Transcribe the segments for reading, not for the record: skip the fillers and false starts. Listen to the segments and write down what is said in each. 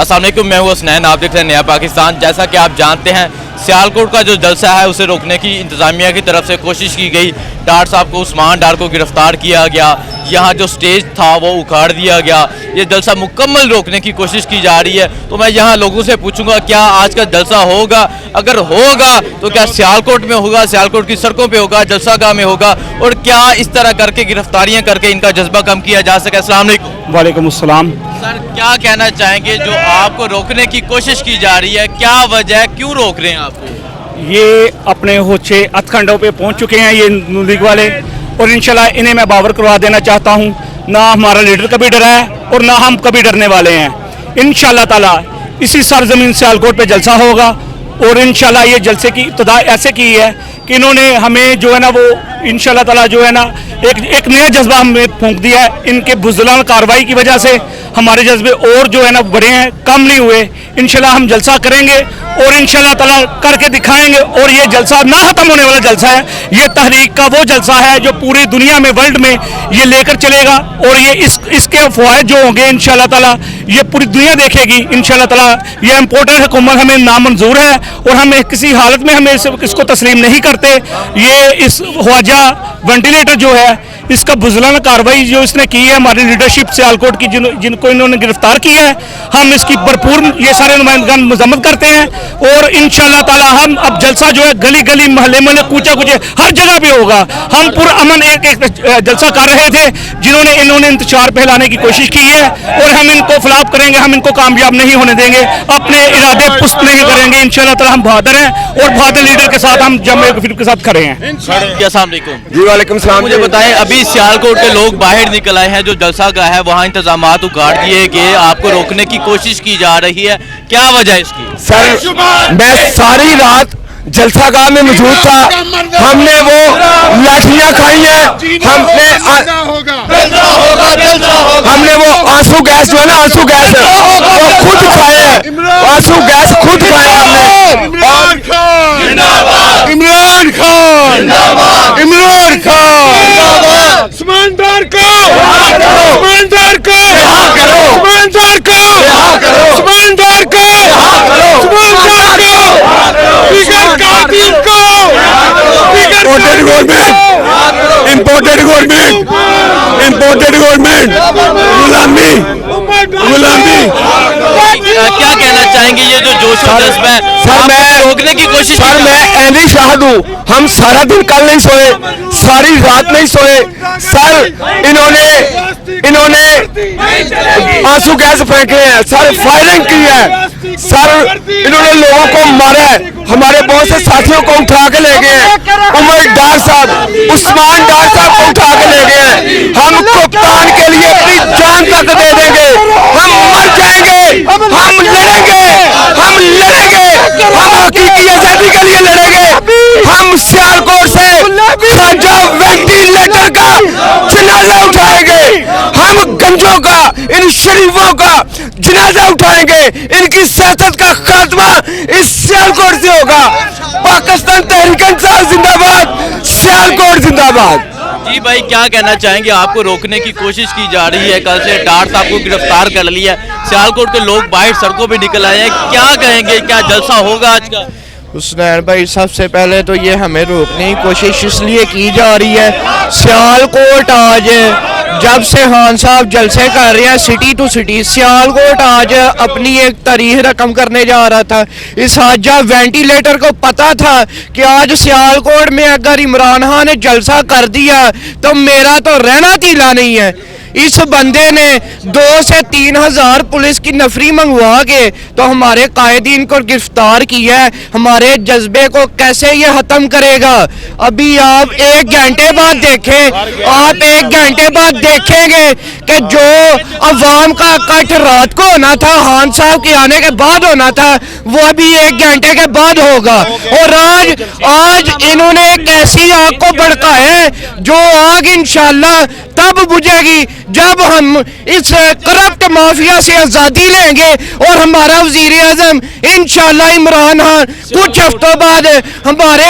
अस्सलाम वालेकुम, मैं हूँ हसनैन, आप देख रहे हैं नया पाकिस्तान। जैसा कि आप जानते हैं सियालकोट का जो जलसा है उसे रोकने की इंतज़ामिया की तरफ से कोशिश की गई। डार साहब को, उस्मान डार को गिरफ्तार किया गया, यहाँ जो स्टेज था वो उखाड़ दिया गया। ये जलसा मुकम्मल रोकने की कोशिश की जा रही है। तो मैं यहाँ लोगों से पूछूंगा क्या आज का जलसा होगा, अगर होगा तो क्या सियालकोट में होगा, सियालकोट की सड़कों पे होगा, जलसागाह में होगा, और क्या इस तरह करके गिरफ्तारियाँ करके इनका जज्बा कम किया जा सके। अस्सलाम वालेकुम। वालेकुम अस्सलाम। सर क्या कहना चाहेंगे, जो आपको रोकने की कोशिश की जा रही है, क्या वजह है, क्यों रोक रहे हैं आपको? ये अपने होचे हथकंडों पे पहुंच चुके हैं ये नून लीग वाले, और इंशाल्लाह इन्हें मैं बावर करवा देना चाहता हूं। ना हमारा लीडर कभी डरा है और ना हम कभी डरने वाले हैं। इंशाल्लाह ताला इसी सरजमीन सियालकोट पे जलसा होगा, और इंशाल्लाह ये जलसे की इब्तिदा ऐसे की है कि इन्होंने हमें जो है ना वो इंशाल्लाह ताला जो है ना एक नया जज्बा हमें फूंक दिया है। इनके बुज़दिलाना कार्रवाई की वजह से हमारे जज्बे और जो है ना बढ़े हैं, कम नहीं हुए। इंशाल्लाह हम जलसा करेंगे और इंशाल्लाह ताला करके दिखाएंगे। और ये जलसा ना ख़त्म होने वाला जलसा है, ये तहरीक का वो जलसा है जो पूरी दुनिया में, वर्ल्ड में ये लेकर चलेगा। और ये इसके फ़वाइद जो होंगे इंशाल्लाह ताला ये पूरी दुनिया देखेगी इंशाल्लाह ताला। ये इम्पोर्टेड हुकूमत हमें नामंजूर है और हम किसी हालत में हमें इसको तस्लीम नहीं करते। ये इस ख्वाजा वेंटिलेटर जो है इसका बुज़दिलाना कार्रवाई जो इसने की है, हमारी लीडरशिप सियालकोट की जिनको इन्होंने गिरफ्तार किया है, हम इसकी भरपूर ये सारे नुमाइंदगान मजम्मत करते हैं। और इंशाल्लाह ताला हम अब जलसा जो है गली गली, महल्ले महल्ले, कूचा कूचे, हर जगह पे होगा। हम पुरअमन एक जलसा कर रहे थे जिन्होंने इन्होंने इंतशार फैलाने की कोशिश की है, और हम इनको फलाप करेंगे, हम इनको कामयाब नहीं होने देंगे, अपने इरादे पुस्त नहीं करेंगे। इंशाल्लाह ताला हम बहादुर हैं और बहादुर लीडर के साथ हम जमे फिर के साथ खड़े हैं। अस्सलाम वालेकुम। जी वालेकुम सलाम। मुझे बताएं, अभी सियालकोट के लोग बाहर निकल आए हैं, जो जलसा का है वहाँ इंतजामात उगाड़ दिए गए, आपको रोकने की कोशिश की जा रही है, क्या वजह इसकी? सर मैं सारी रात जलसागाह में मौजूद था, हमने वो लाठियां खाई हैं, हमने वो आंसू गैस जो है ना, आंसू गैस वो खुद खाए हैं, आंसू गैस खुद खाए हमने। इमरान खान इमरान खान इमरान खान उस्मानदार को उस्मानदार को उस्मानदार को उस्मानदार को उस्मानदार को बिगर कातिल को इम्पोर्टेड गवर्नमेंट गुलामी गुलामी। क्या कहना चाहेंगे, ये जो जोश और जज्बा है, सर मैं रोकने की कोशिश? सर मैं एनी शाहिद हूँ, हम सारा दिन कल नहीं सोए, सारी रात नहीं सोए। सर इन्होंने आंसू गैस फेंके हैं, सर फायरिंग की है, सर इन्होंने लोगों को मारा है, हमारे बहुत से साथियों को उठा के ले गए हैं, उमर डार साहब, उस्मान डार साहब को उठा के ले गए हैं। हम कप्तान के लिए अपनी जान तक दे देंगे, हम मर जाएंगे, हम लड़ेंगे, हम लड़ेंगे, हम हकीकी आजादी के लिए लड़ेंगे। हम सियालकोट से ख्वाजा वेंटिलेटर का जनाजा उठाएंगे, हम गंजों का, इन शरीफों का जनाजा उठाएंगे, इनकी सियासत का खात्मा इस सियालकोट से होगा। पाकिस्तान तहरीक इंसाफ जिंदाबाद, सियालकोट जिंदाबाद। जी भाई, क्या कहना चाहेंगे, आपको रोकने की कोशिश की जा रही है, कल से डार साहब को गिरफ्तार कर लिया, सियालकोट के लोग बाहर सड़कों पे निकल आए हैं, क्या कहेंगे, क्या जलसा होगा आज का? हुसनैन भाई, सबसे पहले तो ये हमें रोकने की कोशिश इसलिए की जा रही है, सियालकोट आज जब से खान साहब जलसे कर रहे हैं सिटी टू सिटी, सियालकोट आज अपनी एक तारीख रकम करने जा रहा था। इस ख्वाजा वेंटिलेटर को पता था कि आज सियालकोट में अगर इमरान खान ने जलसा कर दिया तो मेरा तो रहना तीला नहीं है। इस बंदे ने 2 से 3 हज़ार पुलिस की नफरी मंगवा के तो हमारे कायदीन को गिरफ्तार किया है। हमारे जज्बे को कैसे ये ख़त्म करेगा? अभी आप 1 घंटे बाद देखें, आप 1 घंटे बाद देखेंगे कि जो अवाम का इकट्ठ रात को होना था, खान साहब के आने के बाद होना था, वो अभी 1 घंटे के बाद होगा। और आज इन्होंने एक ऐसी आग को भड़काया है जो आग इंशाल्लाह तब बुझेगी جب ہم اس کرپٹ مافیا سے آزادی لیں گے اور ہمارا وزیر اعظم انشاءاللہ عمران خان کچھ ہفتوں بعد ہمارے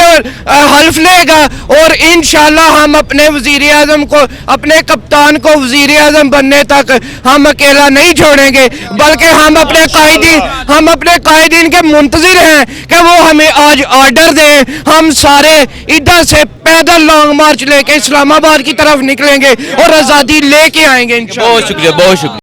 حلف لے گا اور انشاءاللہ ہم اپنے وزیر اعظم کو, اپنے کپتان کو وزیر اعظم بننے تک ہم اکیلا نہیں چھوڑیں گے, بلکہ ہم اپنے قائدین کے منتظر ہیں کہ وہ ہمیں آج آرڈر دیں. ہم سارے ادھر سے پیدل لانگ مارچ لے کے اسلام آباد کی طرف نکلیں گے اور آزادی لے کے آئیں گے انشاءاللہ. بہت شکریہ, بہت شکریہ.